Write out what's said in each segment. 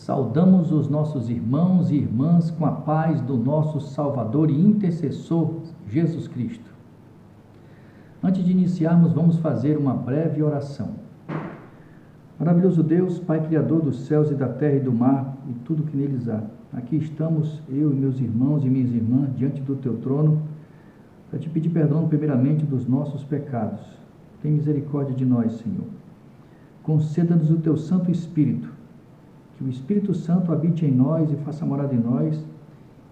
Saudamos os nossos irmãos e irmãs com a paz do nosso Salvador e intercessor, Jesus Cristo. Antes de iniciarmos, vamos fazer uma breve oração. Maravilhoso Deus, Pai Criador dos céus e da terra e do mar e tudo que neles há. Aqui estamos, eu e meus irmãos e minhas irmãs, diante do Teu trono, para Te pedir perdão primeiramente dos nossos pecados. Tem misericórdia de nós, Senhor. Conceda-nos o Teu Santo Espírito, que o Espírito Santo habite em nós e faça morada em nós,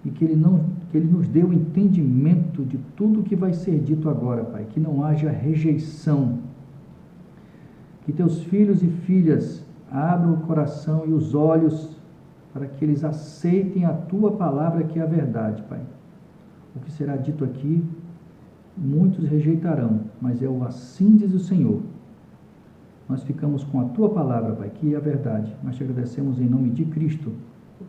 e que Ele nos dê o entendimento de tudo o que vai ser dito agora, Pai, que não haja rejeição, que Teus filhos e filhas abram o coração e os olhos para que eles aceitem a Tua palavra, que é a verdade, Pai. O que será dito aqui, muitos rejeitarão, mas é o assim diz o Senhor. Nós ficamos com a Tua palavra, Pai, que é a verdade. Nós Te agradecemos em nome de Cristo,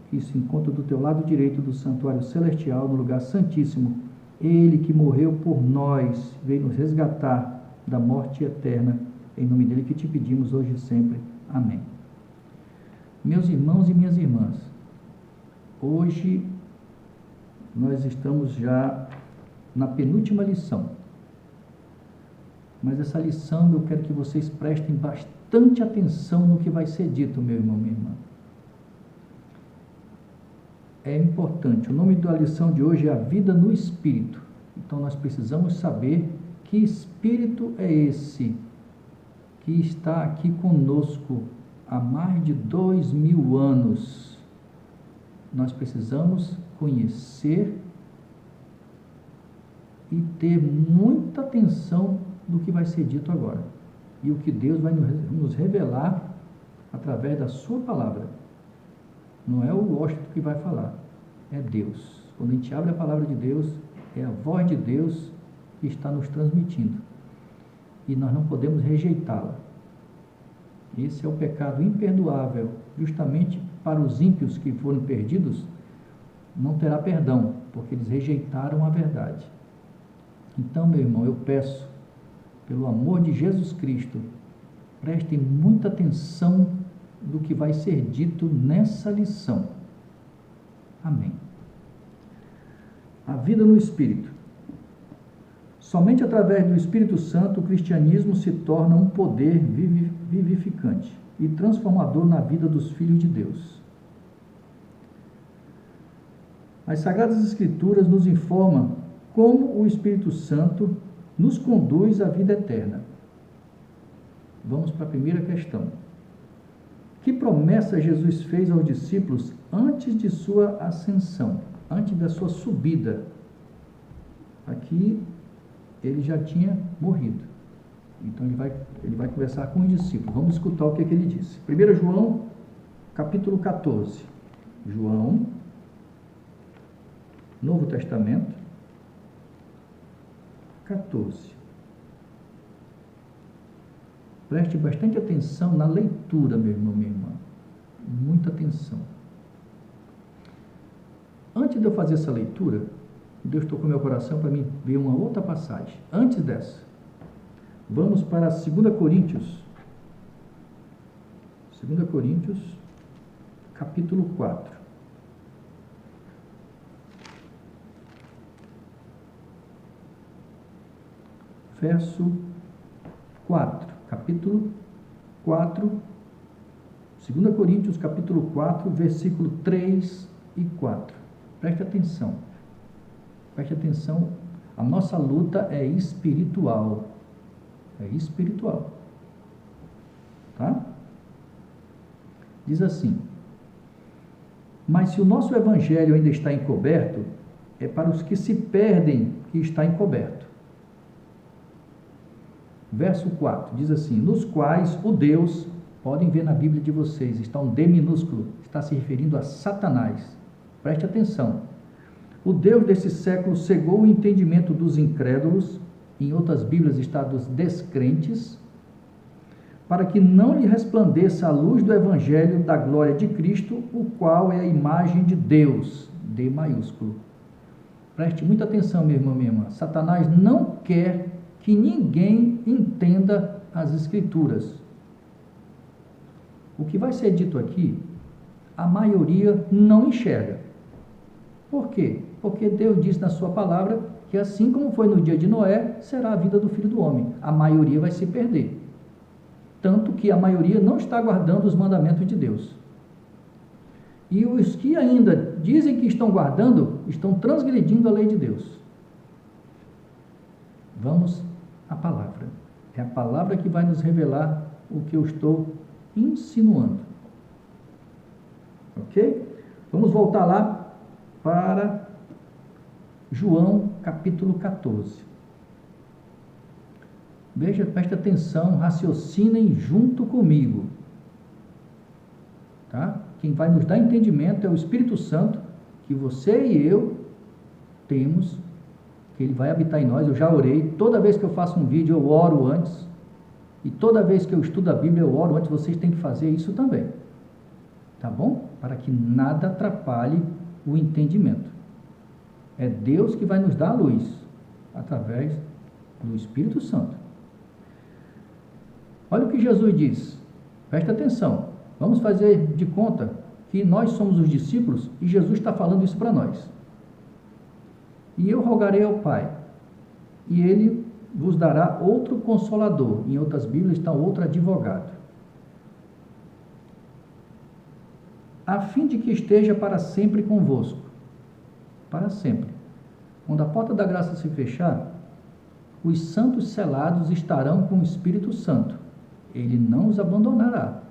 que se encontra do Teu lado direito do santuário celestial, no lugar santíssimo. Ele que morreu por nós, veio nos resgatar da morte eterna. Em nome dele que Te pedimos hoje e sempre. Amém. Meus irmãos e minhas irmãs, hoje nós estamos já na penúltima lição. Mas essa lição eu quero que vocês prestem bastante atenção no que vai ser dito, meu irmão, minha irmã. É importante. O nome da lição de hoje é a vida no Espírito. Então nós precisamos saber que Espírito é esse que está aqui conosco há mais de 2000 anos. Nós precisamos conhecer e ter muita atenção do que vai ser dito agora. E o que Deus vai nos revelar através da sua palavra. Não é o Washington que vai falar, é Deus. Quando a gente abre a palavra de Deus, é a voz de Deus que está nos transmitindo. E nós não podemos rejeitá-la. Esse é o pecado imperdoável. Justamente para os ímpios que foram perdidos, não terá perdão, porque eles rejeitaram a verdade. Então, meu irmão, eu peço, pelo amor de Jesus Cristo, prestem muita atenção do que vai ser dito nessa lição. Amém. A vida no Espírito. Somente através do Espírito Santo o cristianismo se torna um poder vivificante e transformador na vida dos filhos de Deus. As Sagradas Escrituras nos informam como o Espírito Santo nos conduz à vida eterna. Vamos para a primeira questão. Que promessa Jesus fez aos discípulos antes de sua ascensão, antes da sua subida? Aqui ele já tinha morrido. Então ele vai conversar com os discípulos. Vamos escutar o que ele disse. 1 João, capítulo 14. João, Novo Testamento, 14. Preste bastante atenção na leitura, meu irmão, minha irmã. Muita atenção. Antes de eu fazer essa leitura, Deus tocou meu coração para mim ver uma outra passagem. Antes dessa, vamos para 2 Coríntios. 2 Coríntios, capítulo 4. Verso 4, capítulo 4, 2 Coríntios, capítulo 4, versículo 3 e 4. Preste atenção. Preste atenção. A nossa luta é espiritual. É espiritual. Tá? Diz assim: mas se o nosso evangelho ainda está encoberto, é para os que se perdem que está encoberto. Verso 4, diz assim: nos quais o Deus, podem ver na Bíblia de vocês, está um D minúsculo, está se referindo a Satanás. Preste atenção. O Deus desse século cegou o entendimento dos incrédulos, em outras Bíblias está dos descrentes, para que não lhe resplandeça a luz do Evangelho da glória de Cristo, o qual é a imagem de Deus, D maiúsculo. Preste muita atenção, meu irmão, minha irmã. Satanás não quer que ninguém entenda as Escrituras. O que vai ser dito aqui a maioria não enxerga. Por quê? Porque Deus diz na sua palavra que assim como foi no dia de Noé, será a vida do Filho do Homem. A maioria vai se perder. Tanto que a maioria não está guardando os mandamentos de Deus. E os que ainda dizem que estão guardando, estão transgredindo a lei de Deus. Vamos à palavra. É a palavra que vai nos revelar o que eu estou insinuando. Ok? Vamos voltar lá para João capítulo 14. Veja, preste atenção, raciocinem junto comigo. Tá? Quem vai nos dar entendimento é o Espírito Santo, que você e eu temos, que ele vai habitar em nós. Eu já orei, toda vez que eu faço um vídeo eu oro antes, e toda vez que eu estudo a Bíblia eu oro antes. Vocês têm que fazer isso também, tá bom? Para que nada atrapalhe o entendimento. É Deus que vai nos dar a luz, através do Espírito Santo. Olha o que Jesus diz, presta atenção, vamos fazer de conta que nós somos os discípulos e Jesus está falando isso para nós. E eu rogarei ao Pai, e Ele vos dará outro Consolador, em outras Bíblias está outro advogado, a fim de que esteja para sempre convosco, para sempre. Quando a porta da graça se fechar, os santos selados estarão com o Espírito Santo. Ele não os abandonará,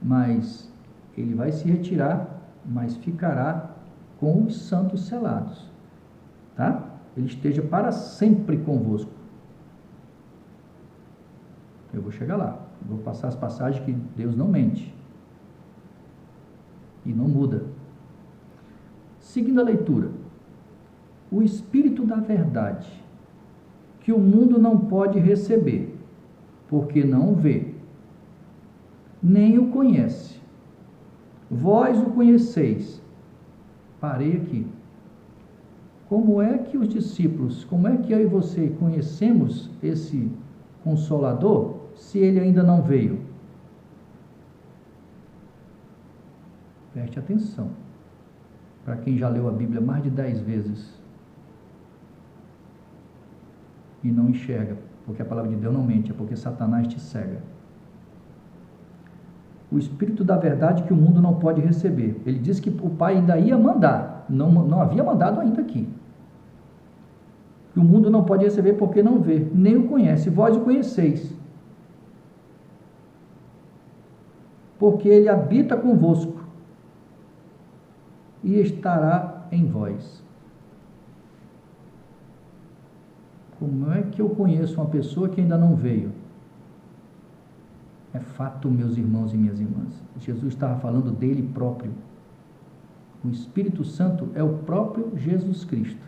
mas ele vai se retirar, mas ficará com os santos selados, tá? Ele esteja para sempre convosco. Eu vou chegar lá, vou passar as passagens que Deus não mente e não muda. Seguindo a leitura, o Espírito da verdade, que o mundo não pode receber, porque não o vê, nem o conhece. Vós o conheceis. Parei aqui. Como é que os discípulos, como é que eu e você conhecemos esse Consolador, se ele ainda não veio? Preste atenção. Para quem já leu a Bíblia mais de 10 vezes e não enxerga, porque a palavra de Deus não mente, é porque Satanás te cega. O Espírito da verdade que o mundo não pode receber. Ele disse que o Pai ainda ia mandar, não havia mandado ainda aqui. Que o mundo não pode receber porque não vê, nem o conhece. Vós o conheceis, porque ele habita convosco e estará em vós. Como é que eu conheço uma pessoa que ainda não veio? É fato, meus irmãos e minhas irmãs. Jesus estava falando dele próprio. O Espírito Santo é o próprio Jesus Cristo.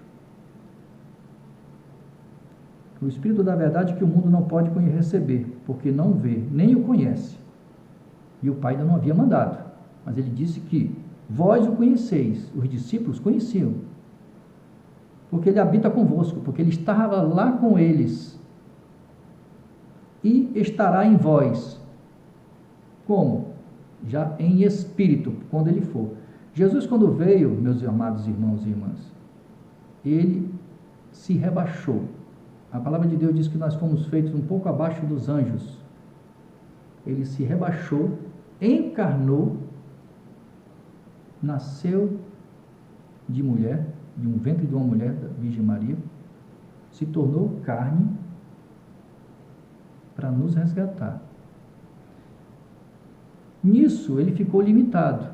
O Espírito da verdade que o mundo não pode receber, porque não vê, nem o conhece. E o Pai ainda não havia mandado. Mas ele disse que vós o conheceis. Os discípulos conheciam. Porque ele habita convosco, porque ele estava lá com eles. E estará em vós. Como? Já em espírito, quando ele for. Jesus, quando veio, meus amados irmãos e irmãs, ele se rebaixou. A palavra de Deus diz que nós fomos feitos um pouco abaixo dos anjos. Ele se rebaixou, encarnou, nasceu de mulher, de um ventre de uma mulher, da Virgem Maria, se tornou carne para nos resgatar. Nisso ele ficou limitado.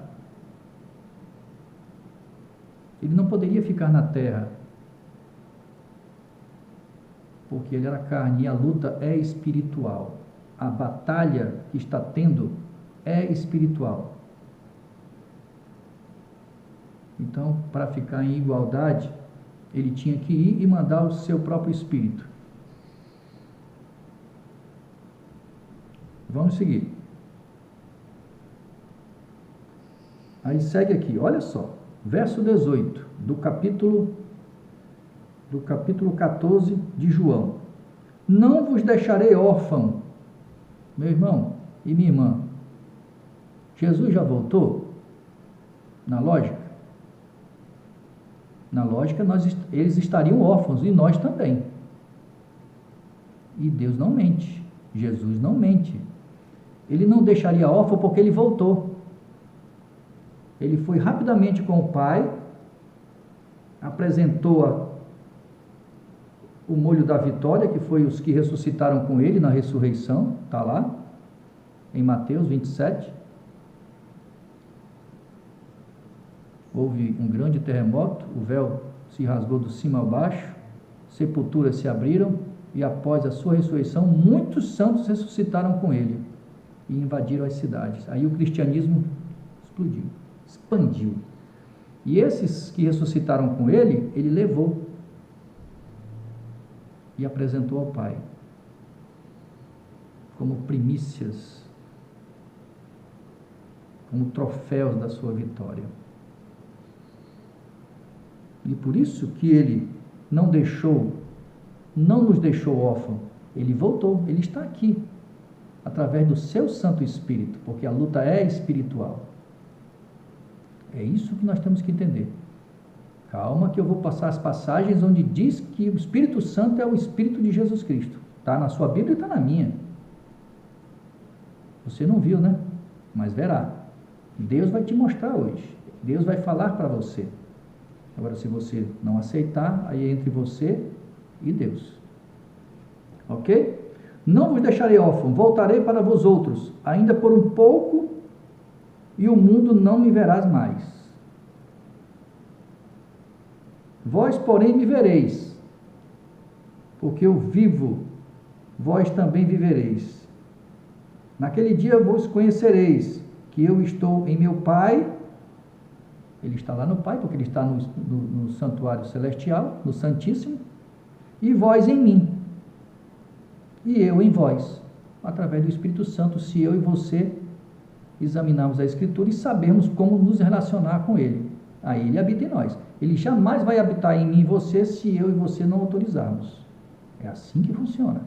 Ele não poderia ficar na terra, porque ele era carne e a luta é espiritual. A batalha que está tendo é espiritual. Então, para ficar em igualdade, ele tinha que ir e mandar o seu próprio espírito. Vamos seguir. Aí segue aqui, olha só, verso 18 do capítulo 14 de João. Não vos deixarei órfão. Meu irmão e minha irmã, Jesus já voltou? Na lógica? Na lógica, eles estariam órfãos, e nós também. E Deus não mente. Jesus não mente. Ele não deixaria órfão porque ele voltou. Ele foi rapidamente com o Pai, apresentou o molho da vitória, que foi os que ressuscitaram com ele na ressurreição, está lá, em Mateus 27. Houve um grande terremoto, o véu se rasgou do cima ao baixo, sepulturas se abriram, e após a sua ressurreição, muitos santos ressuscitaram com ele e invadiram as cidades. Aí o cristianismo explodiu, expandiu. E esses que ressuscitaram com ele, ele levou e apresentou ao Pai como primícias, como troféus da sua vitória. E por isso que ele não nos deixou órfãos, ele voltou, ele está aqui, através do seu Santo Espírito, porque a luta é espiritual. É isso que nós temos que entender. Calma que eu vou passar as passagens onde diz que o Espírito Santo é o Espírito de Jesus Cristo. Está na sua Bíblia e está na minha. Você não viu, né? Mas verá. Deus vai te mostrar hoje. Deus vai falar para você. Agora, se você não aceitar, aí é entre você e Deus. Ok? Não vos deixarei órfão, voltarei para vós outros, ainda por um pouco, e o mundo não me verás mais. Vós, porém, me vereis, porque eu vivo, vós também vivereis. Naquele dia vos conhecereis, que eu estou em meu Pai. Ele está lá no Pai, porque ele está no santuário celestial, no Santíssimo, e vós em mim, e eu em vós, através do Espírito Santo, se eu e você examinarmos a Escritura e sabermos como nos relacionar com Ele. Aí Ele habita em nós. Ele jamais vai habitar em mim e você se eu e você não autorizarmos. É assim que funciona.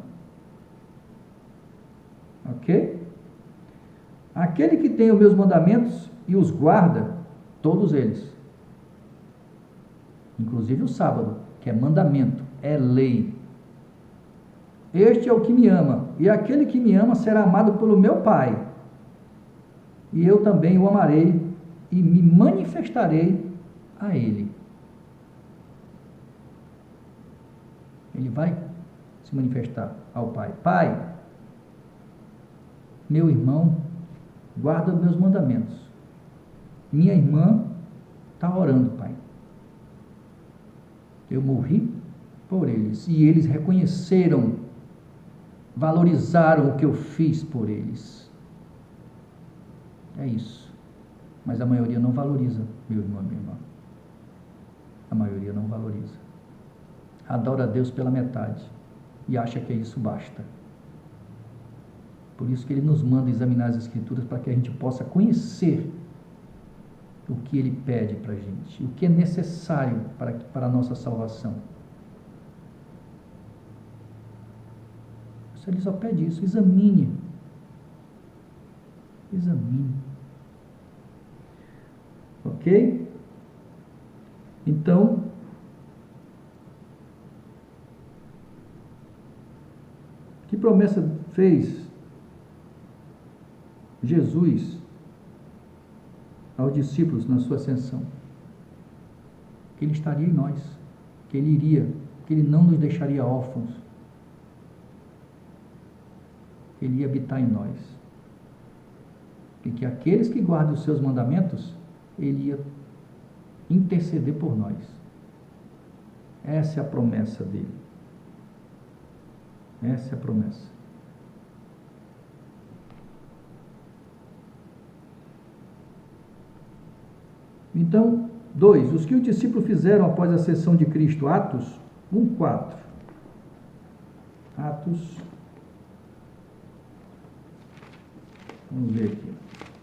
Ok? Aquele que tem os meus mandamentos e os guarda, todos eles, inclusive o sábado, que é mandamento, é lei. Este é o que me ama, e aquele que me ama será amado pelo meu Pai, e eu também o amarei e me manifestarei a ele. Ele vai se manifestar ao Pai. Pai, meu irmão guarda os meus mandamentos. Minha irmã está orando, Pai. Eu morri por eles, e eles reconheceram, valorizaram o que eu fiz por eles. É isso. Mas a maioria não valoriza, meu irmão e minha irmã. A maioria não valoriza. Adora a Deus pela metade e acha que isso basta. Por isso que Ele nos manda examinar as Escrituras, para que a gente possa conhecer o que Ele pede para a gente, o que é necessário para a nossa salvação. Ele só pede isso, examine. Examine. Ok? Então, que promessa fez Jesus aos discípulos na sua ascensão? Que Ele estaria em nós, que Ele iria, que Ele não nos deixaria órfãos, que Ele ia habitar em nós, e que aqueles que guardam os seus mandamentos, Ele ia interceder por nós. Essa é a promessa dele. Essa é a promessa. Então, 2. Os que os discípulos fizeram após a ascensão de Cristo. Atos 1:4. Atos. Vamos ver aqui.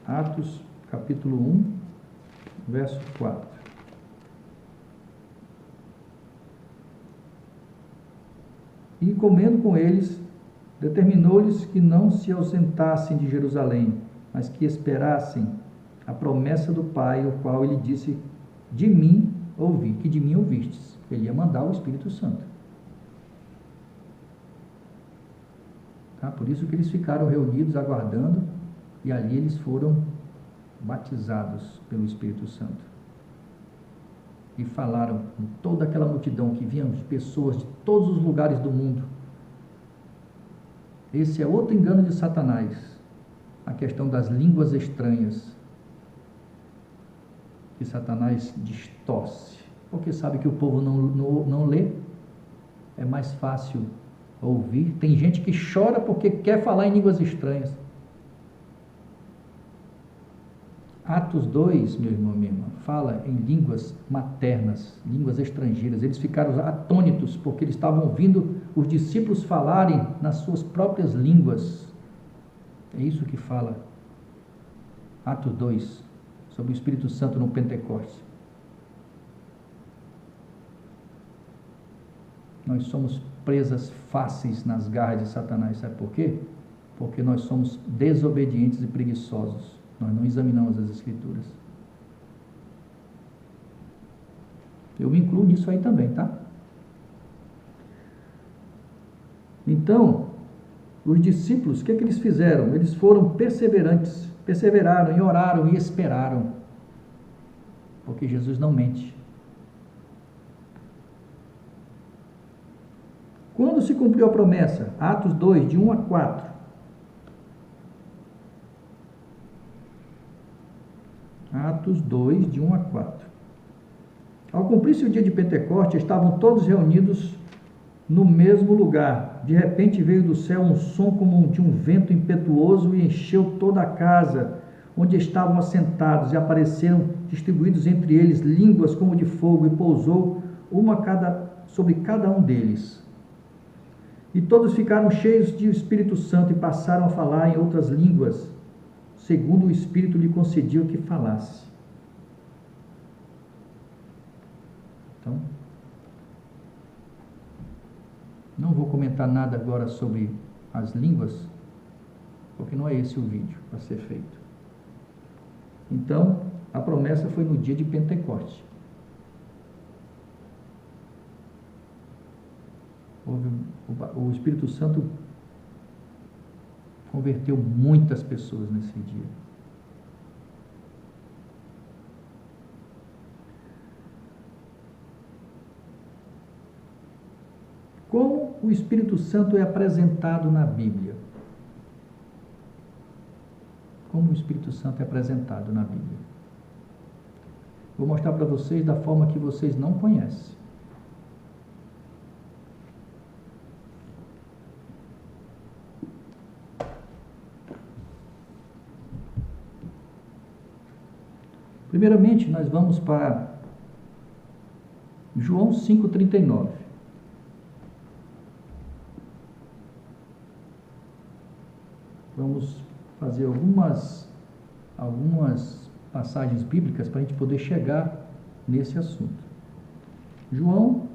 Atos, capítulo 1, verso 4. E comendo com eles, determinou-lhes que não se ausentassem de Jerusalém, mas que esperassem a promessa do Pai, o qual ele disse, de mim ouvi, que de mim ouvistes. Ele ia mandar o Espírito Santo. Tá? Por isso que eles ficaram reunidos, aguardando, e ali eles foram batizados pelo Espírito Santo. E falaram com toda aquela multidão que vinham de pessoas de todos os lugares do mundo. Esse é outro engano de Satanás, a questão das línguas estranhas, que Satanás distorce, porque sabe que o povo não lê, é mais fácil ouvir. Tem gente que chora porque quer falar em línguas estranhas. Atos 2, meu irmão, minha irmã, fala em línguas maternas, línguas estrangeiras. Eles ficaram atônitos porque eles estavam ouvindo os discípulos falarem nas suas próprias línguas. É isso que fala Atos 2, sobre o Espírito Santo no Pentecostes. Nós somos presas fáceis nas garras de Satanás, sabe por quê? Porque nós somos desobedientes e preguiçosos. Nós não examinamos as Escrituras. Eu me incluo nisso aí também, tá? Então, os discípulos, o que eles fizeram? Eles foram perseverantes, perseveraram e oraram e esperaram, porque Jesus não mente. Quando se cumpriu a promessa? Atos 2, de 1 a 4. Atos 2, de 1 a 4. Ao cumprir-se o dia de Pentecostes, estavam todos reunidos no mesmo lugar. De repente veio do céu um som como de um vento impetuoso e encheu toda a casa onde estavam assentados, e apareceram distribuídos entre eles línguas como de fogo, e pousou sobre cada um deles. E todos ficaram cheios de Espírito Santo e passaram a falar em outras línguas, segundo o Espírito lhe concedia que falasse. Então, não vou comentar nada agora sobre as línguas, porque não é esse o vídeo para ser feito. Então, a promessa foi no dia de Pentecostes. O Espírito Santo converteu muitas pessoas nesse dia. Como o Espírito Santo é apresentado na Bíblia? Como o Espírito Santo é apresentado na Bíblia? Vou mostrar para vocês da forma que vocês não conhecem. Primeiramente, nós vamos para João 5,39. Vamos fazer algumas passagens bíblicas para a gente poder chegar nesse assunto. João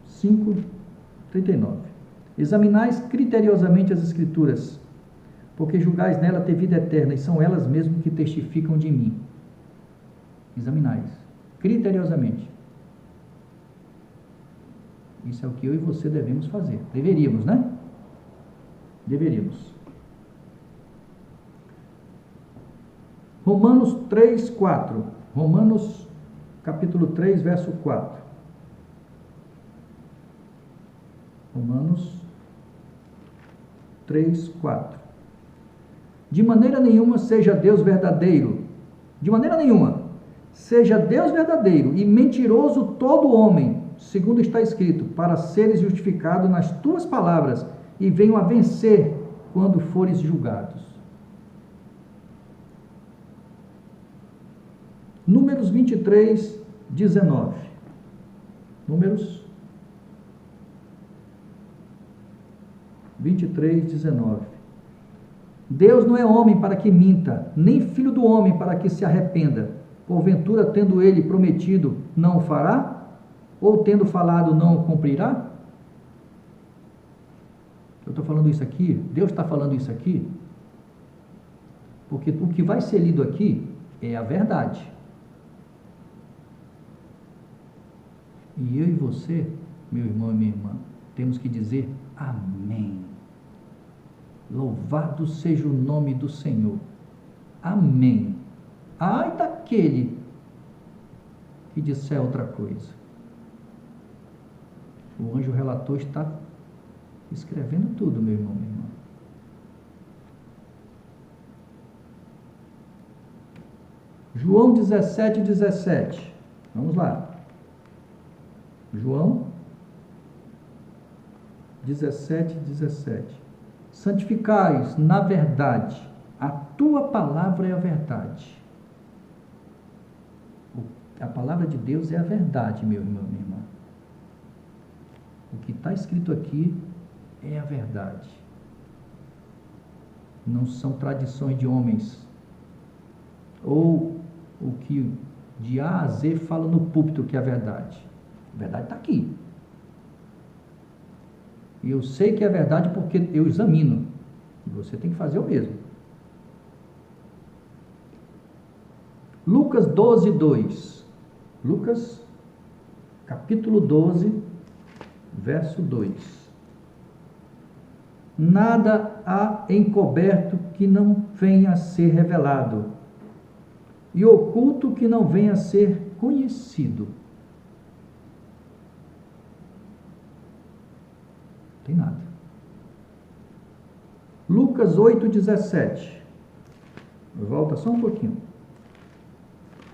5,39. Examinais criteriosamente as Escrituras, porque julgais nela ter vida eterna, e são elas mesmo que testificam de mim. Examinais criteriosamente. Isso é o que eu e você devemos fazer. Deveríamos, né? Deveríamos. Romanos 3, 4. Romanos capítulo 3, verso 4. Romanos 3, 4. De maneira nenhuma seja Deus verdadeiro. De maneira nenhuma. Seja Deus verdadeiro e mentiroso todo homem, segundo está escrito, para seres justificado nas tuas palavras e venham a vencer quando fores julgados. Números 23, 19. Números 23, 19. Deus não é homem para que minta, nem filho do homem para que se arrependa. Porventura, tendo ele prometido, não o fará? Ou tendo falado, não o cumprirá? Eu estou falando isso aqui, Deus está falando isso aqui, porque o que vai ser lido aqui é a verdade. E eu e você, meu irmão e minha irmã, temos que dizer amém. Louvado seja o nome do Senhor. Amém. Ai daquele que disser outra coisa. O anjo relator está escrevendo tudo, meu irmão, minha irmã. João 17:17. Vamos lá. João 17:17. Santificai-os na verdade. A tua palavra é a verdade. A palavra de Deus é a verdade, meu irmão, minha irmã. O que está escrito aqui é a verdade. Não são tradições de homens. Ou o que de A a Z fala no púlpito que é a verdade. A verdade está aqui. E eu sei que é verdade porque eu examino. E você tem que fazer o mesmo. Lucas 12:2. Lucas, capítulo 12, verso 2. Nada há encoberto que não venha a ser revelado, e oculto que não venha a ser conhecido. Não tem nada. Lucas 8:17. Volta só um pouquinho.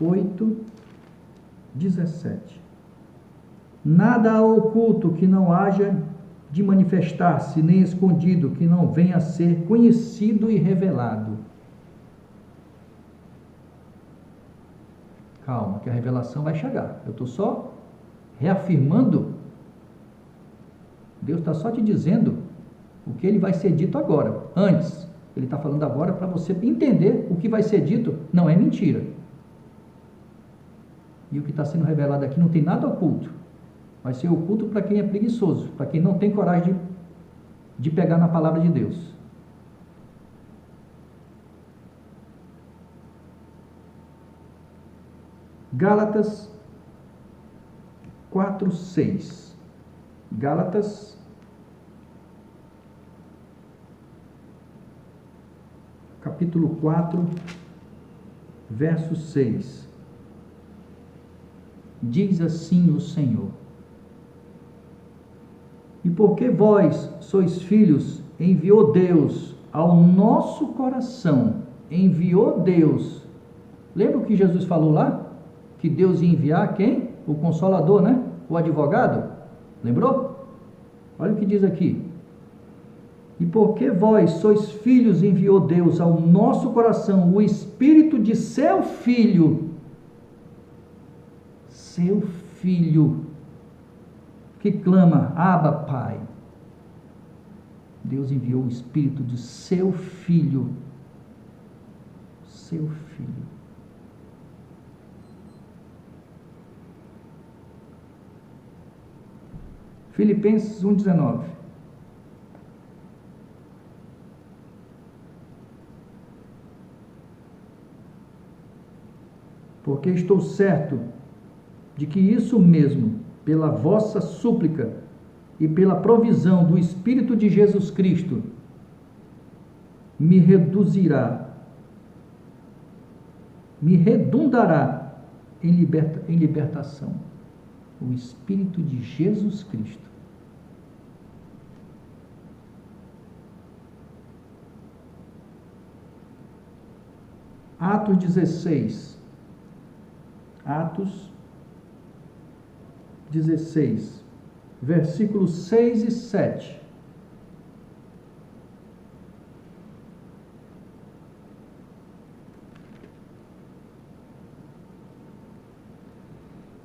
8:17. Nada há oculto que não haja de manifestar-se, nem escondido que não venha a ser conhecido e revelado. Calma, que a revelação vai chegar. Eu estou só reafirmando. Deus está só te dizendo o que ele vai ser dito agora. Antes, ele está falando agora para você entender o que vai ser dito não é mentira. E o que está sendo revelado aqui não tem nada oculto. Vai ser oculto para quem é preguiçoso, para quem não tem coragem de pegar na palavra de Deus. Gálatas 4:6. Gálatas capítulo 4, verso 6. Diz assim o Senhor: e porque vós sois filhos, enviou Deus ao nosso coração, enviou Deus. Lembra o que Jesus falou lá? Que Deus ia enviar quem? O Consolador, né? O advogado. Lembrou? Olha o que diz aqui. E porque vós sois filhos, enviou Deus ao nosso coração o Espírito de seu Filho. Seu Filho. Que clama, Abba, Pai. Deus enviou o Espírito de seu Filho. Seu Filho. Filipenses 1:19. Porque estou certo de que isso mesmo, pela vossa súplica e pela provisão do Espírito de Jesus Cristo, me redundará em libertação. O Espírito de Jesus Cristo. Atos 16. Atos 16, versículos 6 e 7.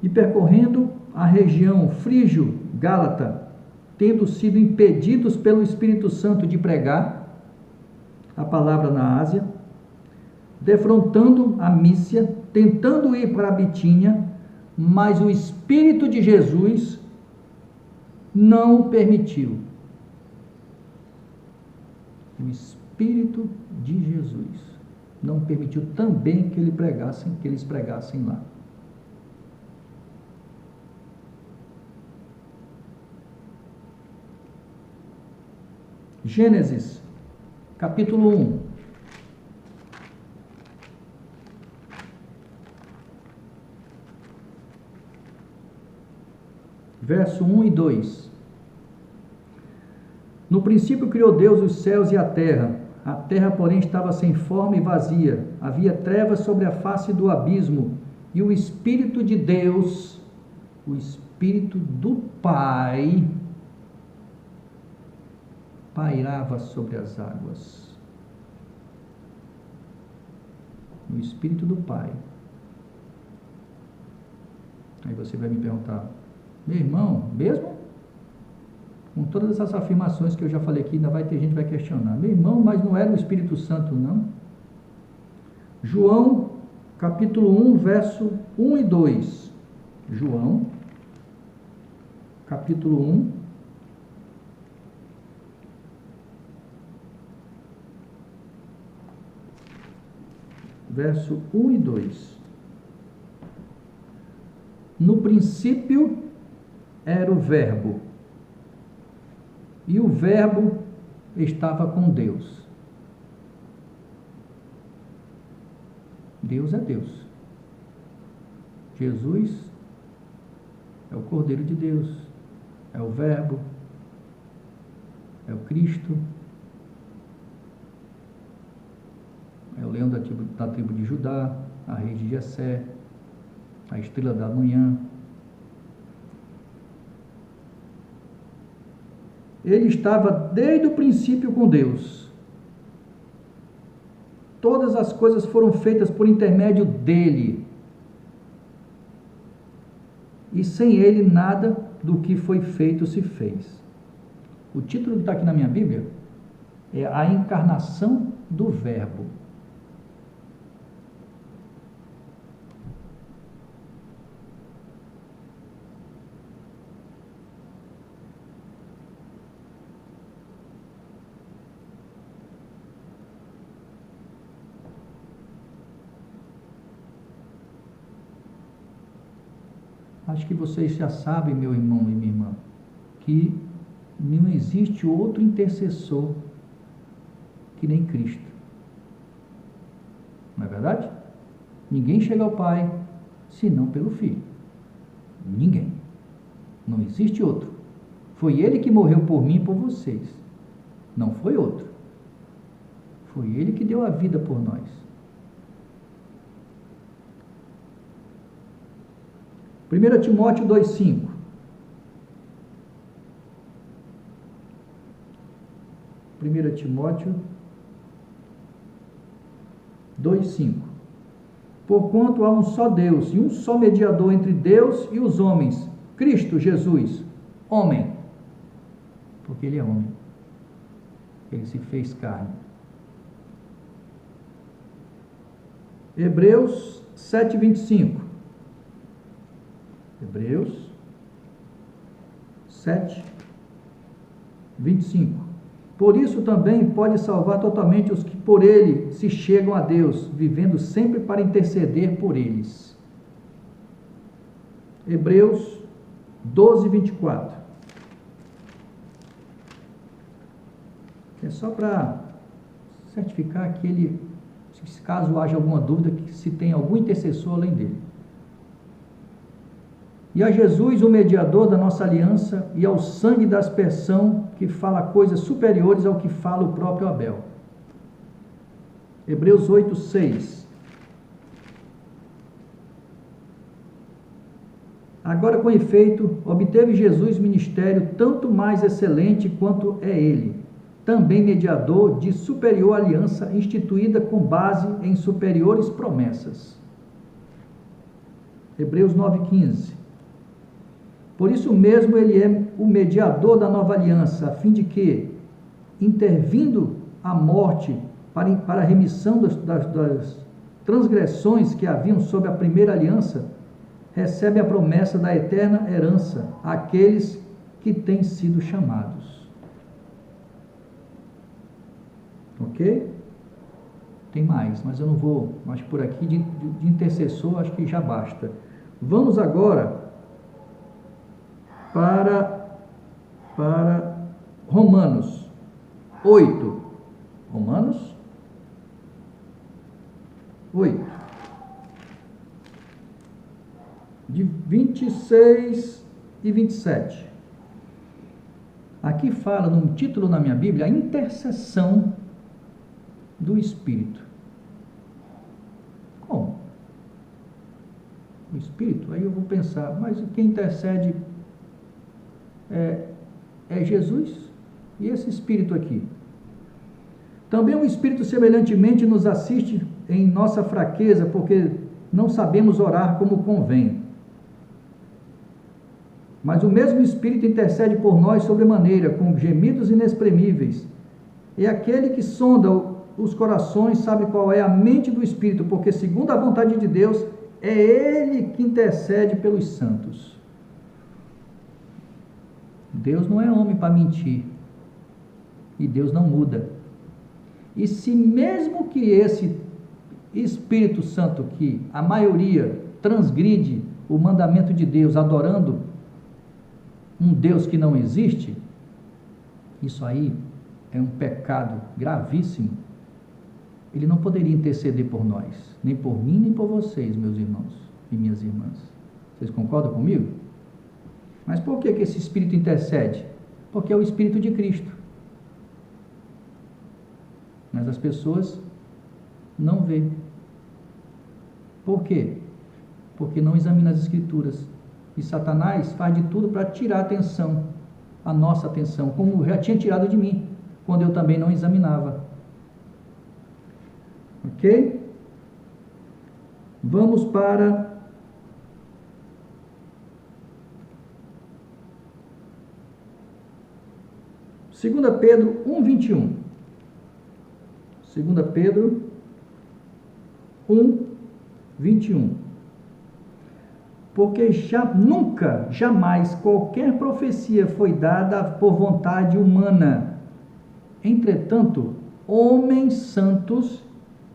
E percorrendo a região frígio-gálata, tendo sido impedidos pelo Espírito Santo de pregar a palavra na Ásia, defrontando a Mísia, tentando ir para a Bitínia, mas o Espírito de Jesus não o permitiu. O Espírito de Jesus não permitiu também que eles pregassem lá. Gênesis, capítulo 1. Verso 1 e 2. No princípio criou Deus os céus e a terra, porém estava sem forma e vazia, havia trevas sobre a face do abismo, e o Espírito de Deus, o Espírito do Pai, pairava sobre as águas. O Espírito do Pai. Aí você vai me perguntar, meu irmão, mesmo com todas essas afirmações que eu já falei aqui, ainda vai ter gente que vai questionar, meu irmão, mas não era o Espírito Santo, não? João, capítulo 1, verso 1 e 2. João, capítulo 1, verso 1 e 2. No princípio era o Verbo, e o Verbo estava com Deus. Deus é Deus. Jesus é o Cordeiro de Deus, é o Verbo, é o Cristo, é o leão da tribo de Judá, a rei de Jessé, a estrela da manhã. Ele estava desde o princípio com Deus. Todas as coisas foram feitas por intermédio dele. E sem ele nada do que foi feito se fez. O título que está aqui na minha Bíblia é A Encarnação do Verbo. Acho que vocês já sabem, meu irmão e minha irmã, que não existe outro intercessor que nem Cristo. Não é verdade? Ninguém chega ao Pai senão pelo Filho. Ninguém. Não existe outro. Foi Ele que morreu por mim e por vocês. Não foi outro. Foi Ele que deu a vida por nós. 1 Timóteo 2,5. 1 Timóteo 2,5. Porquanto há um só Deus e um só mediador entre Deus e os homens, Cristo Jesus, homem. Porque Ele é homem. Ele se fez carne. Hebreus 7,25. Hebreus 7, 25. Por isso também pode salvar totalmente os que por ele se chegam a Deus, vivendo sempre para interceder por eles. Hebreus 12, 24. É só para certificar que ele, caso haja alguma dúvida, que se tem algum intercessor além dele. E a Jesus, o mediador da nossa aliança, e ao sangue da aspersão, que fala coisas superiores ao que fala o próprio Abel. Hebreus 8, 6. Agora, com efeito, obteve Jesus ministério tanto mais excelente quanto é ele, também mediador de superior aliança, instituída com base em superiores promessas. Hebreus 9, 15. Por isso mesmo ele é o mediador da nova aliança, a fim de que, intervindo a morte para a remissão das transgressões que haviam sob a primeira aliança, recebe a promessa da eterna herança àqueles que têm sido chamados. Ok? Tem mais, mas eu não vou, acho que por aqui de intercessor acho que já basta. Vamos agora para Romanos 8. Romanos 8. De 26 e 27. Aqui fala, num título na minha Bíblia, a intercessão do Espírito. Como? O Espírito? Aí eu vou pensar, mas quem intercede é Jesus? E esse Espírito aqui? Também o Espírito semelhantemente nos assiste em nossa fraqueza, porque não sabemos orar como convém. Mas o mesmo Espírito intercede por nós sobremaneira, com gemidos inexprimíveis. E aquele que sonda os corações sabe qual é a mente do Espírito, porque segundo a vontade de Deus, é Ele que intercede pelos santos. Deus não é homem para mentir. E Deus não muda. E se mesmo que esse Espírito Santo, que a maioria transgride o mandamento de Deus, adorando um Deus que não existe, isso aí é um pecado gravíssimo. Ele não poderia interceder por nós, nem por mim, nem por vocês, meus irmãos e minhas irmãs. Vocês concordam comigo? Mas por que esse Espírito intercede? Porque é o Espírito de Cristo. Mas as pessoas não veem. Por quê? Porque não examinam as Escrituras. E Satanás faz de tudo para tirar a atenção, a nossa atenção, como já tinha tirado de mim, quando eu também não examinava. Ok? Vamos para Segunda Pedro 1:21. 2 Pedro 1:21. Porque nunca, jamais, qualquer profecia foi dada por vontade humana. Entretanto, homens santos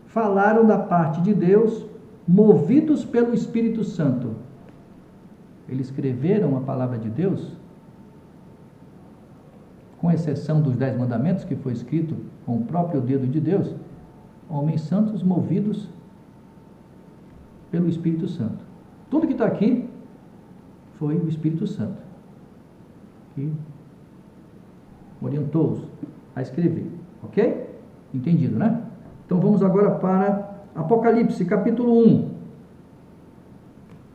falaram da parte de Deus, movidos pelo Espírito Santo. Eles escreveram a palavra de Deus, com exceção dos 10 mandamentos, que foi escrito com o próprio dedo de Deus. Homens santos movidos pelo Espírito Santo. Tudo que está aqui foi o Espírito Santo que orientou-os a escrever. Ok? Entendido, né? Então vamos agora para Apocalipse, capítulo 1.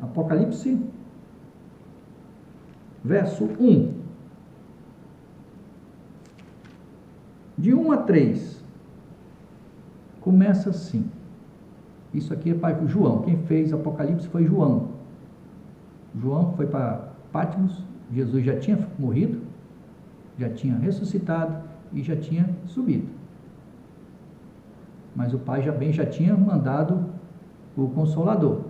Apocalipse, verso 1. De 1 a 3. Começa assim. Isso aqui é para João. Quem fez Apocalipse foi João. João foi para Patmos. Jesus já tinha morrido, já tinha ressuscitado e já tinha subido. Mas o Pai já tinha mandado o Consolador,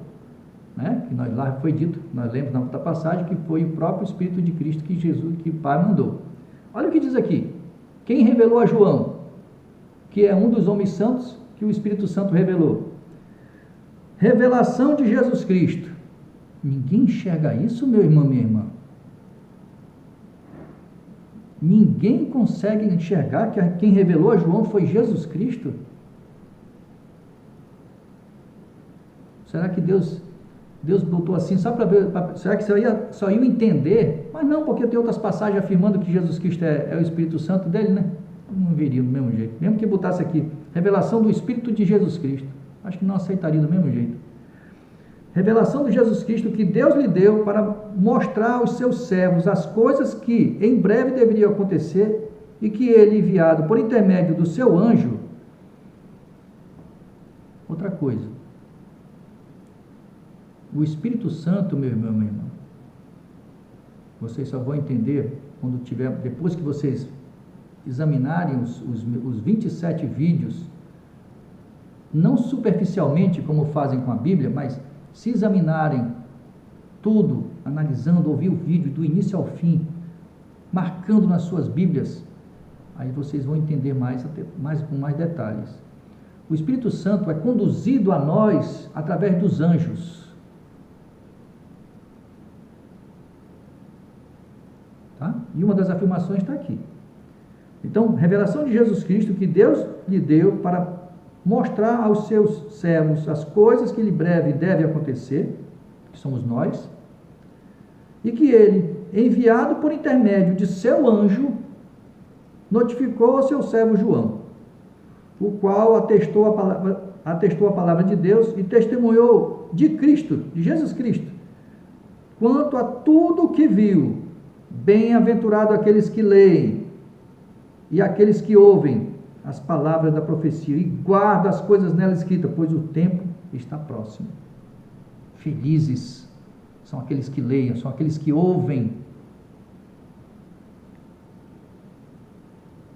né? Que lá foi dito, nós lemos na outra passagem, que foi o próprio Espírito de Cristo que o Pai mandou. Olha o que diz aqui. Quem revelou a João, que é um dos homens santos que o Espírito Santo revelou? Revelação de Jesus Cristo. Ninguém enxerga isso, meu irmão, minha irmã. Ninguém consegue enxergar que quem revelou a João foi Jesus Cristo? Será que Deus botou assim só para ver? Será que só ia entender? Mas não, porque tem outras passagens afirmando que Jesus Cristo é o Espírito Santo dele, né? Não viria do mesmo jeito. Mesmo que botasse aqui, revelação do Espírito de Jesus Cristo. Acho que não aceitaria do mesmo jeito. Revelação de Jesus Cristo que Deus lhe deu para mostrar aos seus servos as coisas que em breve deveriam acontecer e que ele, enviado por intermédio do seu anjo. Outra coisa. O Espírito Santo, meu irmão, minha irmã, vocês só vão entender quando depois que vocês examinarem os 27 vídeos, não superficialmente como fazem com a Bíblia, mas se examinarem tudo, analisando, ouvir o vídeo do início ao fim, marcando nas suas Bíblias, aí vocês vão entender com mais detalhes. O Espírito Santo é conduzido a nós através dos anjos. Tá? E uma das afirmações está aqui. Então, revelação de Jesus Cristo que Deus lhe deu para mostrar aos seus servos as coisas que em breve devem acontecer, que somos nós, e que ele, enviado por intermédio de seu anjo, notificou ao seu servo João, o qual atestou a palavra de Deus e testemunhou de Cristo, de Jesus Cristo, quanto a tudo o que viu. Bem-aventurado aqueles que leem e aqueles que ouvem as palavras da profecia e guardam as coisas nela escritas, pois o tempo está próximo. Felizes são aqueles que leem, são aqueles que ouvem.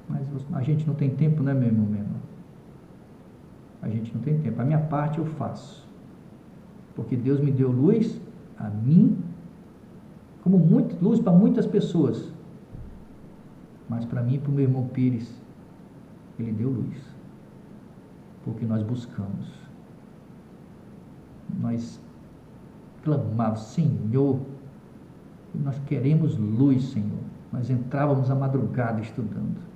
Mas a gente não tem tempo, né, meu irmão, meu irmão? A gente não tem tempo. A minha parte eu faço. Porque Deus me deu luz a mim, como luz para muitas pessoas. Mas para mim e para o meu irmão Pires, Ele deu luz. Porque nós buscamos. Nós clamávamos, Senhor, nós queremos luz, Senhor. Nós entrávamos à madrugada estudando.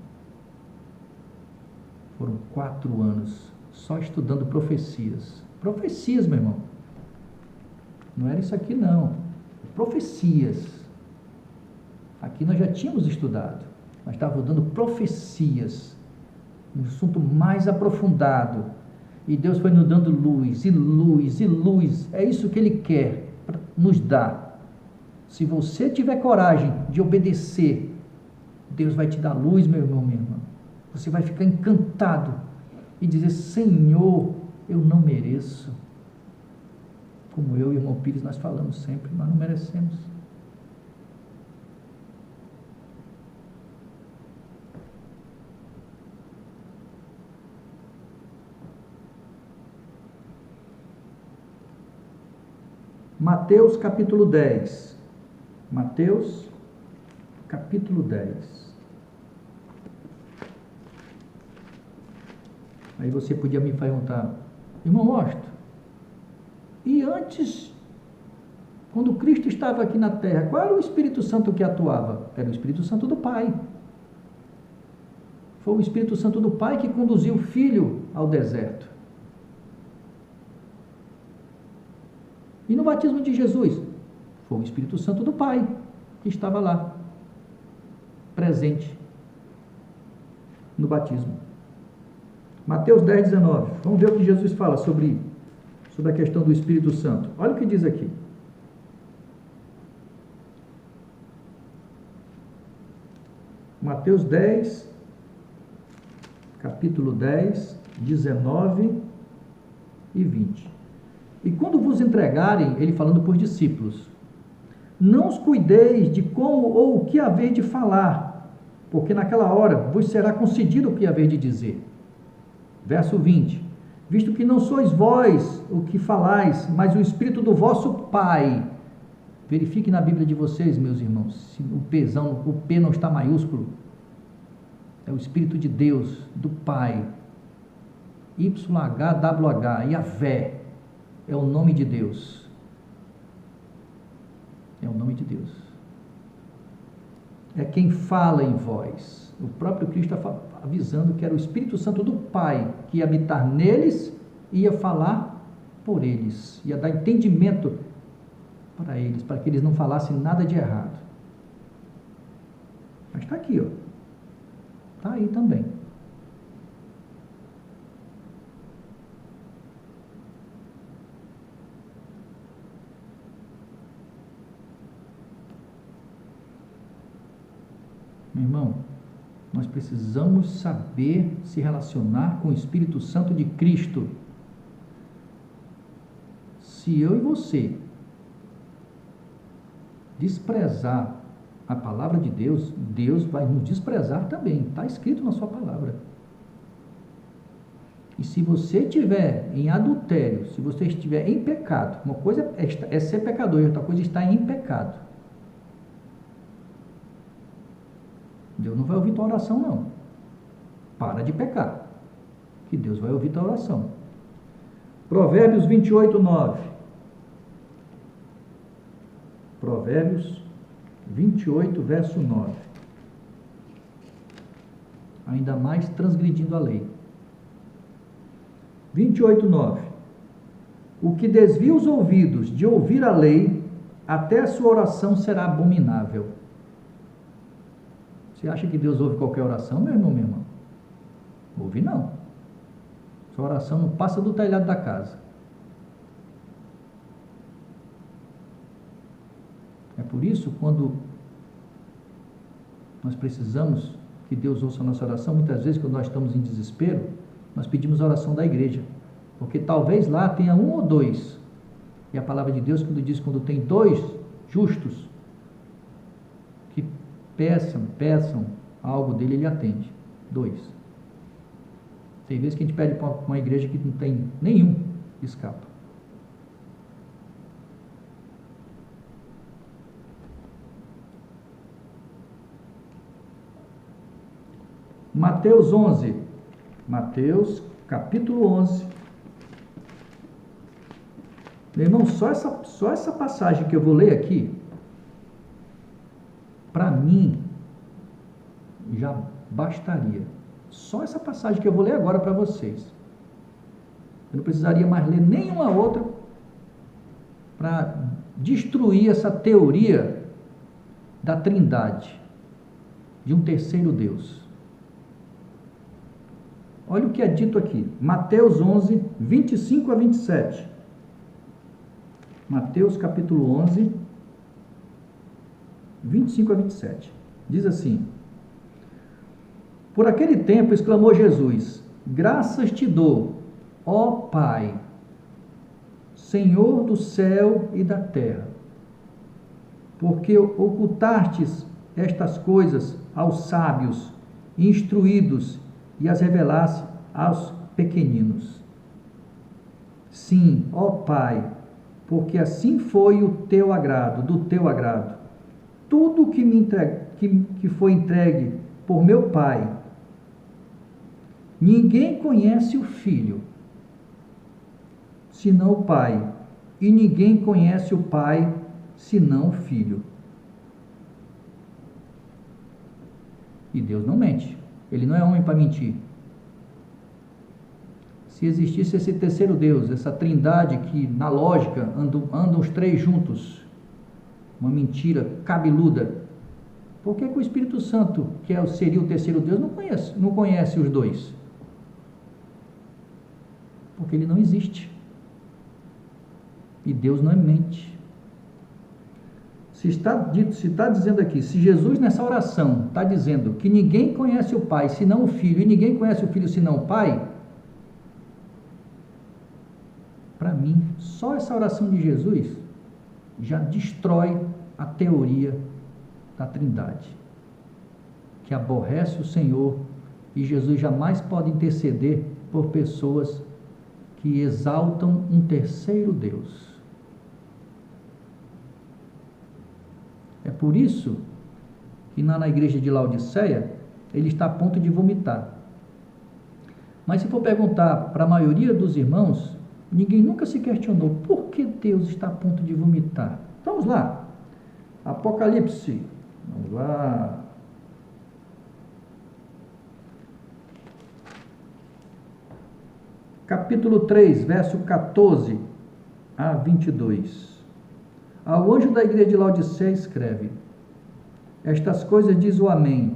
Foram 4 anos só estudando profecias. Profecias, meu irmão. Não era isso aqui, não. Profecias. Aqui nós já tínhamos estudado. Nós estávamos dando profecias. Um assunto mais aprofundado. E Deus foi nos dando luz, e luz, e luz. É isso que Ele quer nos dar. Se você tiver coragem de obedecer, Deus vai te dar luz, meu irmão, minha irmã. Você vai ficar encantado e dizer, Senhor, eu não mereço. Como eu e o irmão Pires, nós falamos sempre, nós não merecemos. Mateus capítulo 10. Mateus capítulo 10. Aí você podia me perguntar, irmão Washington, e antes, quando Cristo estava aqui na terra, qual era o Espírito Santo que atuava? Era o Espírito Santo do Pai. Foi o Espírito Santo do Pai que conduziu o Filho ao deserto. E no batismo de Jesus, foi o Espírito Santo do Pai que estava lá, presente no batismo. Mateus 10, 19. Vamos ver o que Jesus fala sobre a questão do Espírito Santo. Olha o que diz aqui. Mateus 10, capítulo 10, 19 e 20. E quando vos entregarem, ele falando por discípulos, não os cuideis de como ou o que haver de falar, porque naquela hora vos será concedido o que haver de dizer. Verso 20. Visto que não sois vós o que falais, mas o Espírito do vosso Pai. Verifique na Bíblia de vocês, meus irmãos, se o P não está maiúsculo. É o Espírito de Deus, do Pai. YHWH, Yahvé. É o nome de Deus. É o nome de Deus. É quem fala em vós. O próprio Cristo está avisando que era o Espírito Santo do Pai que ia habitar neles e ia falar por eles. Ia dar entendimento para eles, para que eles não falassem nada de errado. Mas está aqui, ó. Está aí também. Meu irmão, nós precisamos saber se relacionar com o Espírito Santo de Cristo. Se eu e você desprezar a palavra de Deus, Deus vai nos desprezar também. Está escrito na sua palavra. E se você estiver em adultério, se você estiver em pecado, uma coisa é ser pecador e outra coisa é estar em pecado. Deus não vai ouvir tua oração, não. Para de pecar. que Deus vai ouvir tua oração. Provérbios 28, 9. Provérbios 28, verso 9. Ainda mais transgredindo a lei. 28, 9. O que desvia os ouvidos de ouvir a lei, até a sua oração será abominável. Você acha que Deus ouve qualquer oração, meu irmão, minha irmã? Ouve não. Sua oração não passa do telhado da casa. É por isso, quando nós precisamos que Deus ouça a nossa oração, muitas vezes, quando nós estamos em desespero, nós pedimos a oração da igreja. Porque talvez lá tenha um ou dois. E a palavra de Deus, quando diz, quando tem dois justos que peçam algo dele, ele atende. Dois. Tem vezes que a gente pede para uma igreja que não tem nenhum, escapa. Mateus 11. Mateus, capítulo 11. Meu irmão, só essa passagem que eu vou ler aqui, para mim, já bastaria. Só essa passagem que eu vou ler agora para vocês. Eu não precisaria mais ler nenhuma outra para destruir essa teoria da trindade, de um terceiro Deus. Olha o que é dito aqui, Mateus 11, 25 a 27. Mateus capítulo 11, 25 a 27. Diz assim: Por aquele tempo exclamou Jesus: Graças te dou, ó Pai, Senhor do céu e da terra, porque ocultastes estas coisas aos sábios e instruídos e as revelaste aos pequeninos. Sim, ó Pai, porque assim foi do teu agrado. Tudo que foi entregue por meu Pai. Ninguém conhece o Filho, senão o Pai, e ninguém conhece o Pai, senão o Filho. E Deus não mente. Ele não é homem para mentir. Se existisse esse terceiro Deus, essa trindade que, na lógica, andam os três juntos, uma mentira cabeluda, por que o Espírito Santo, que seria o terceiro Deus, não conhece os dois? Porque ele não existe. E Deus não mente. Se está dizendo aqui, se Jesus nessa oração está dizendo que ninguém conhece o Pai senão o Filho, e ninguém conhece o Filho senão o Pai, para mim, só essa oração de Jesus já destrói a teoria da trindade, que aborrece o Senhor, e Jesus jamais pode interceder por pessoas que exaltam um terceiro Deus. É por isso que na igreja de Laodiceia ele está a ponto de vomitar. Mas se for perguntar para a maioria dos irmãos, ninguém nunca se questionou por que Deus está a ponto de vomitar. Vamos lá, Apocalipse, vamos lá. Capítulo 3, verso 14 a 22. Ao anjo da igreja de Laodiceia escreve: Estas coisas diz o Amém,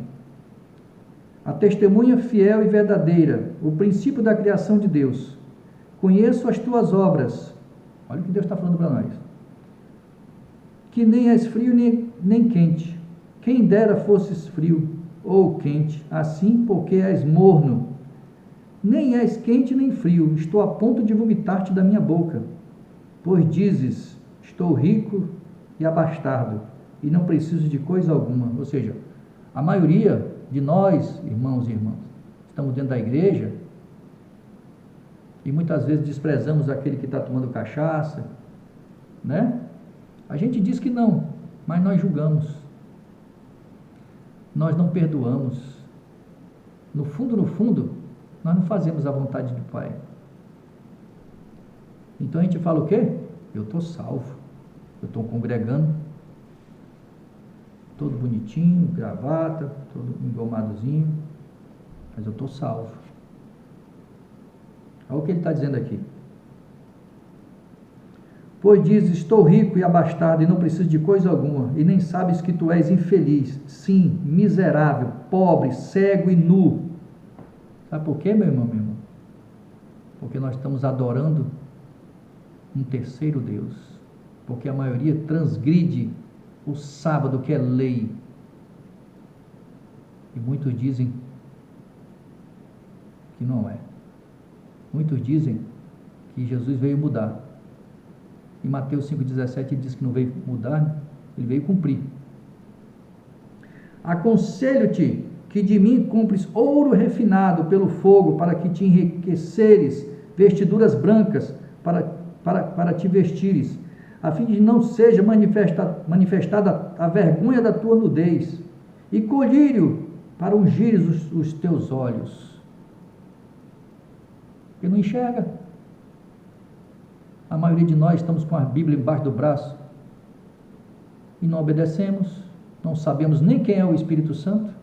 a testemunha fiel e verdadeira, o princípio da criação de Deus. Conheço as tuas obras. Olha o que Deus está falando para nós. Que nem és frio nem quente. Quem dera fosses frio ou quente, assim porque és morno. Nem és quente nem frio, estou a ponto de vomitar-te da minha boca. Pois dizes: estou rico e abastado, e não preciso de coisa alguma. Ou seja, a maioria de nós, irmãos e irmãs, estamos dentro da igreja e muitas vezes desprezamos aquele que está tomando cachaça, né? A gente diz que não, mas nós julgamos, nós não perdoamos. No fundo, Nós não fazemos a vontade do Pai. Então a gente fala o quê? Eu estou salvo. Eu estou congregando. Todo bonitinho, gravata, todo engomadozinho. Mas eu estou salvo. Olha o que ele está dizendo aqui. Pois diz, estou rico e abastado e não preciso de coisa alguma, e nem sabes que tu és infeliz, sim, miserável, pobre, cego e nu. Sabe por quê, meu irmão, meu irmão? Porque nós estamos adorando um terceiro Deus, porque a maioria transgride o sábado, que é lei, e muitos dizem que não é. Muitos dizem que Jesus veio mudar. Em Mateus 5,17 ele diz que não veio mudar, ele veio cumprir. Aconselho-te que de mim compres ouro refinado pelo fogo, para que te enriqueceres, vestiduras brancas para te vestires, a fim de não seja manifestada a vergonha da tua nudez, e colírio para ungires os teus olhos. Porque não enxerga. A maioria de nós estamos com a Bíblia embaixo do braço e não obedecemos, não sabemos nem quem é o Espírito Santo.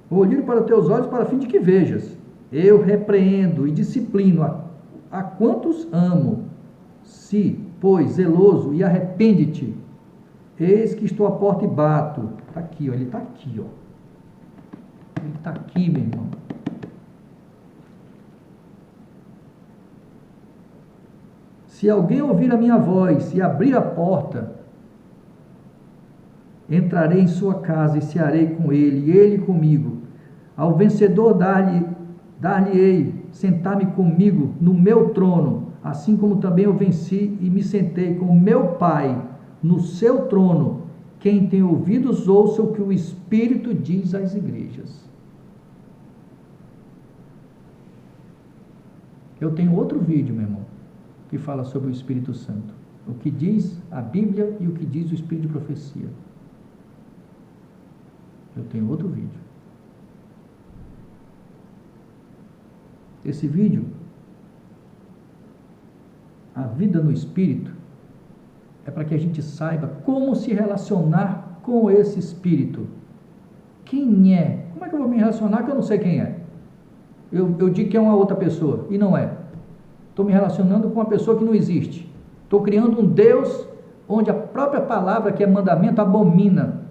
Olho para teus olhos para fim de que vejas. Eu repreendo e disciplino a quantos amo. Se, pois, zeloso e arrepende-te. Eis que estou à porta e bato. Está aqui, ó, ele está aqui, ó. Ele está aqui, meu irmão. Se alguém ouvir a minha voz e abrir a porta, entrarei em sua casa e cearei com ele, e ele comigo. Ao vencedor dar-lhe-ei sentar-me comigo no meu trono, assim como também eu venci e me sentei com o meu Pai no seu trono. Quem tem ouvidos, ouça o que o Espírito diz às igrejas. Eu tenho outro vídeo, meu irmão, que fala sobre o Espírito Santo. O que diz a Bíblia e o que diz o Espírito de profecia. Eu tenho outro vídeo. Esse vídeo, a vida no Espírito, é para que a gente saiba como se relacionar com esse Espírito. Quem é? Como é que eu vou me relacionar que eu não sei quem é? Eu digo que é uma outra pessoa, e não é. Estou me relacionando com uma pessoa que não existe. Estou criando um Deus onde a própria palavra, que é mandamento, abomina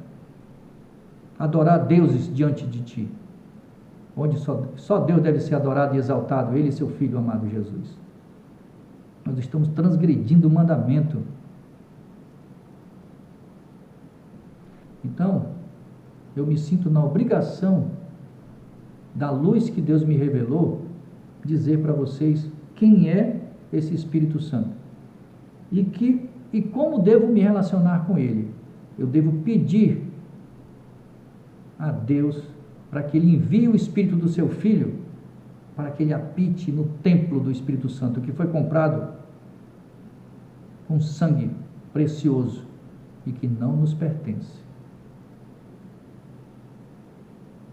adorar deuses diante de ti. Onde só Deus deve ser adorado e exaltado, Ele e seu Filho amado Jesus. Nós estamos transgredindo o mandamento. Então, eu me sinto na obrigação, da luz que Deus me revelou, dizer para vocês quem é esse Espírito Santo e como devo me relacionar com Ele. Eu devo pedir a Deus para que Ele envie o Espírito do seu Filho, para que Ele habite no templo do Espírito Santo, que foi comprado com sangue precioso e que não nos pertence.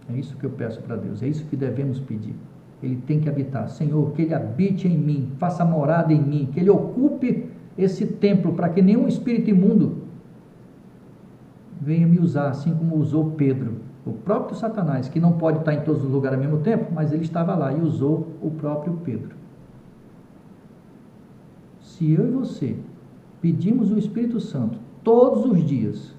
É isso que eu peço para Deus, é isso que devemos pedir. Ele tem que habitar. Senhor, que Ele habite em mim, faça morada em mim, que Ele ocupe esse templo, para que nenhum espírito imundo venha me usar, assim como usou Pedro, o próprio Satanás, que não pode estar em todos os lugares ao mesmo tempo, mas ele estava lá e usou o próprio Pedro. Se eu e você pedimos o Espírito Santo todos os dias,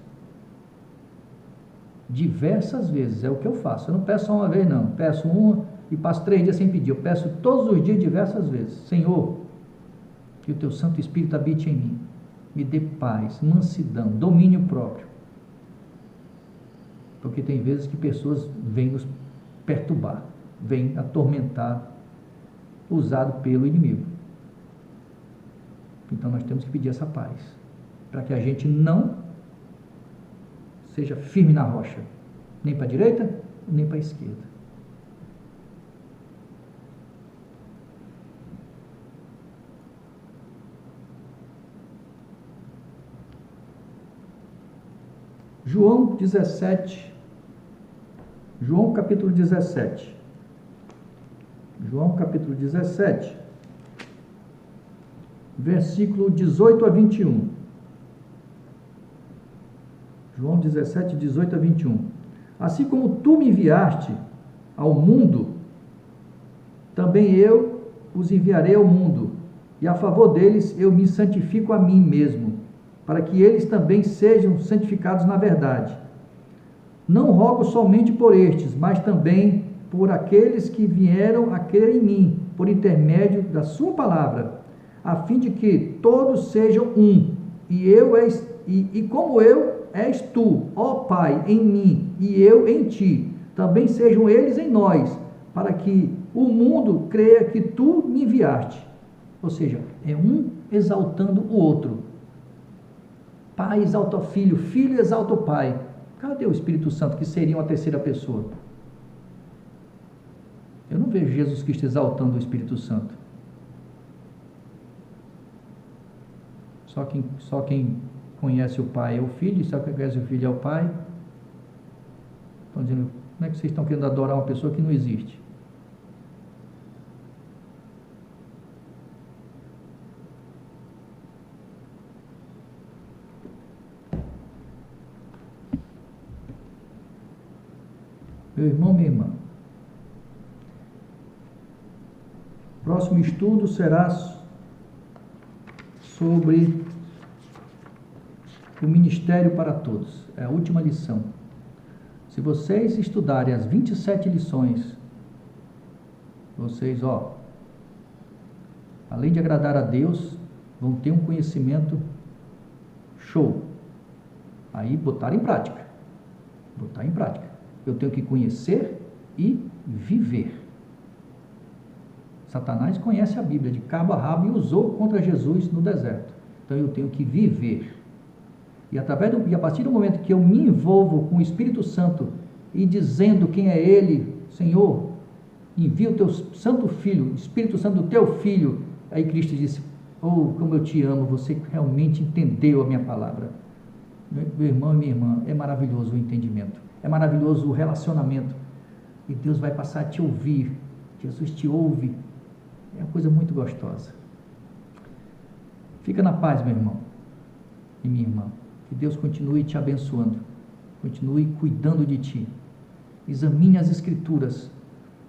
diversas vezes, é o que eu faço. Eu não peço só uma vez, não. Peço uma e passo 3 dias sem pedir. Eu peço todos os dias, diversas vezes. Senhor, que o teu Santo Espírito habite em mim. Me dê paz, mansidão, domínio próprio. Porque tem vezes que pessoas vêm nos perturbar, vêm atormentar, usado pelo inimigo. Então nós temos que pedir essa paz, para que a gente não seja firme na rocha, nem para a direita, nem para a esquerda. João 17, João capítulo 17. João capítulo 17, versículo 18 a 21. João 17, 18 a 21. Assim como tu me enviaste ao mundo, também eu os enviarei ao mundo, e a favor deles eu me santifico a mim mesmo, para que eles também sejam santificados na verdade. Não rogo somente por estes, mas também por aqueles que vieram a crer em mim, por intermédio da sua palavra, a fim de que todos sejam um, e como eu és tu, ó Pai, em mim, e eu em ti, também sejam eles em nós, para que o mundo creia que tu me enviaste. Ou seja, é um exaltando o outro. Pai exalta o filho, filho exalta o pai. Cadê o Espírito Santo, que seria uma terceira pessoa? Eu não vejo Jesus Cristo exaltando o Espírito Santo. Só quem conhece o Pai é o Filho, e só quem conhece o Filho é o Pai. Estão dizendo, como é que vocês estão querendo adorar uma pessoa que não existe? Meu irmão, minha irmã, próximo estudo será sobre o ministério para todos. É a última lição. Se vocês estudarem as 27 lições, vocês, além de agradar a Deus, vão ter um conhecimento show. Aí botar em prática. Botar em prática. Eu tenho que conhecer e viver. Satanás conhece a Bíblia de cabo a rabo e usou contra Jesus no deserto. Então eu tenho que viver. E a partir do momento que eu me envolvo com o Espírito Santo e dizendo quem é Ele, Senhor, envia o teu Santo Filho, Espírito Santo do teu Filho. Aí Cristo disse, como eu te amo, você realmente entendeu a minha palavra. Meu irmão e minha irmã, é maravilhoso o entendimento. É maravilhoso o relacionamento. E Deus vai passar a te ouvir. Jesus te ouve. É uma coisa muito gostosa. Fica na paz, meu irmão e minha irmã. Que Deus continue te abençoando. Continue cuidando de ti. Examine as Escrituras.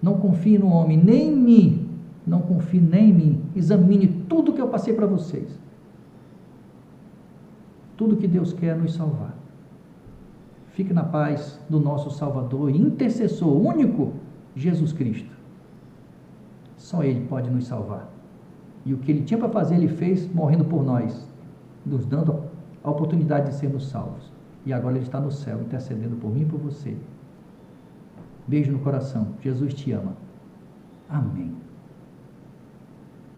Não confie no homem, nem em mim. Não confie nem em mim. Examine tudo que eu passei para vocês. Tudo que Deus quer nos salvar. Fique na paz do nosso Salvador e intercessor único, Jesus Cristo. Só Ele pode nos salvar. E o que Ele tinha para fazer, Ele fez morrendo por nós, nos dando a oportunidade de sermos salvos. E agora Ele está no céu, intercedendo por mim e por você. Beijo no coração. Jesus te ama. Amém.